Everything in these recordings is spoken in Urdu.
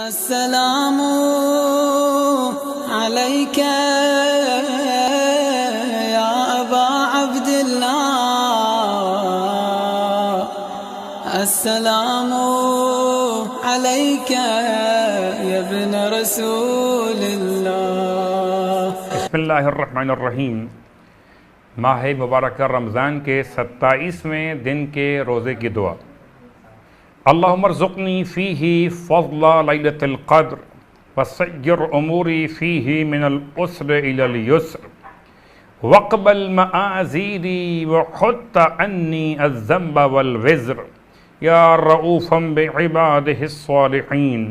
السلام عليك يا أبا عبد الله السلام عليك يا ابن رسول الله بسم اللہ الرحمن الرحیم۔ ماہ مبارکہ رمضان کے 27ویں دن کے روزے کی دعا۔ اللہم ارزقنی فیہ فضل لیلۃ القدر وسیر اموری فیہ من العسر الی الیسر واقبل معاذیری وحط عنی الذنب والوزر یا رؤوفا بعبادہ الصالحین۔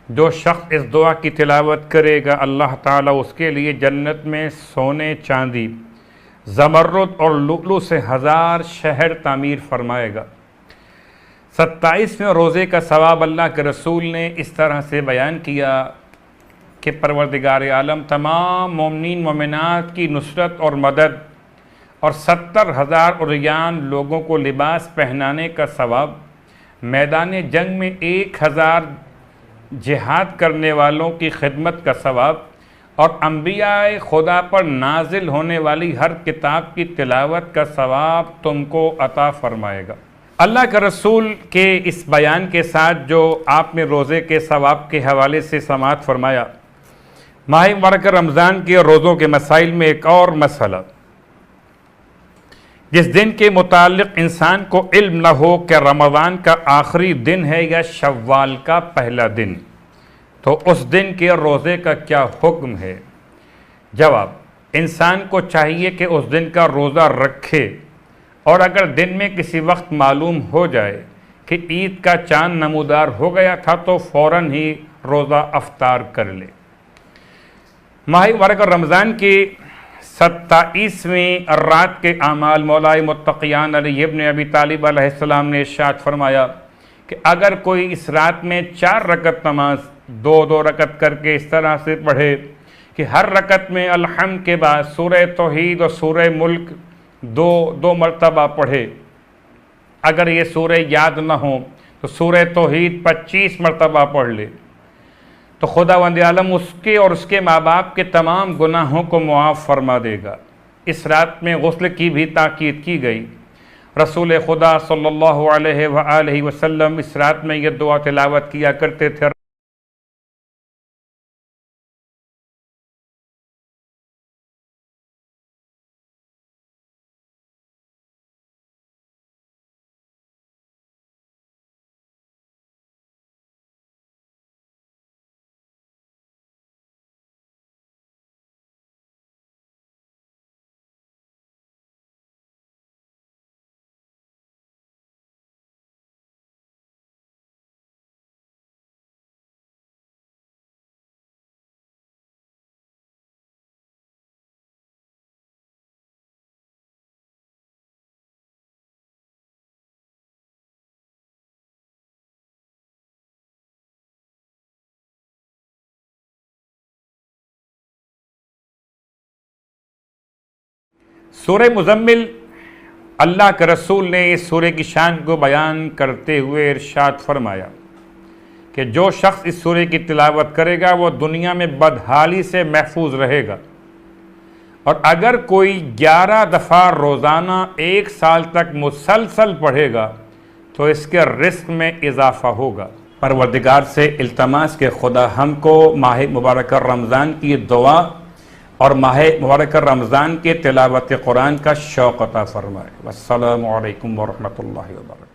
جو شخص اس دعا کی تلاوت کرے گا اللہ تعالیٰ اس کے لیے جنت میں سونے چاندی زمرد اور لؤلؤ سے 1000 شہر تعمیر فرمائے گا۔ 27ویں روزے کا ثواب اللہ کے رسول نے اس طرح سے بیان کیا کہ پروردگار عالم تمام مومنین مومنات کی نصرت اور مدد اور 70,000 عریان لوگوں کو لباس پہنانے کا ثواب، میدان جنگ میں 1000 جہاد کرنے والوں کی خدمت کا ثواب اور انبیاء خدا پر نازل ہونے والی ہر کتاب کی تلاوت کا ثواب تم کو عطا فرمائے گا۔ اللہ کے رسول کے اس بیان کے ساتھ جو آپ نے روزے کے ثواب کے حوالے سے سماعت فرمایا، ماہ مبارکہ رمضان کے روزوں کے مسائل میں ایک اور مسئلہ، جس دن کے متعلق انسان کو علم نہ ہو کہ رمضان کا آخری دن ہے یا شوال کا پہلا دن، تو اس دن کے روزے کا کیا حکم ہے؟ جواب: انسان کو چاہیے کہ اس دن کا روزہ رکھے، اور اگر دن میں کسی وقت معلوم ہو جائے کہ عید کا چاند نمودار ہو گیا تھا تو فوراً ہی روزہ افطار کر لے۔ ماہ مبارکہ رمضان کی 27ویں رات کے اعمال مولائے متقیان علی ابن ابی طالب علیہ السلام نے ارشاد فرمایا کہ اگر کوئی اس رات میں 4 رکعت نماز 2 رکعت کر کے اس طرح سے پڑھے کہ ہر رکعت میں الحمد کے بعد سورہ توحید اور سورہ ملک دو مرتبہ پڑھے، اگر یہ سورہ یاد نہ ہو تو سورہ توحید 25 مرتبہ پڑھ لے، تو خداوند عالم اس کے اور اس کے ماں باپ کے تمام گناہوں کو معاف فرما دے گا۔ اس رات میں غسل کی بھی تاکید کی گئی۔ رسول خدا صلی اللہ علیہ وآلہ وسلم اس رات میں یہ دعا تلاوت کیا کرتے تھے۔ سورہ مزمل، اللہ کے رسول نے اس سورہ کی شان کو بیان کرتے ہوئے ارشاد فرمایا کہ جو شخص اس سورہ کی تلاوت کرے گا وہ دنیا میں بدحالی سے محفوظ رہے گا، اور اگر کوئی 11 دفعہ روزانہ 1 سال تک مسلسل پڑھے گا تو اس کے رزق میں اضافہ ہوگا۔ پروردگار سے التماس کہ خدا ہم کو ماہ مبارکہ رمضان کی دعا اور ماہ مبارکہ رمضان کے تلاوت قرآن کا شوق عطا فرمائے۔ والسلام علیکم ورحمۃ اللہ وبرکاتہ۔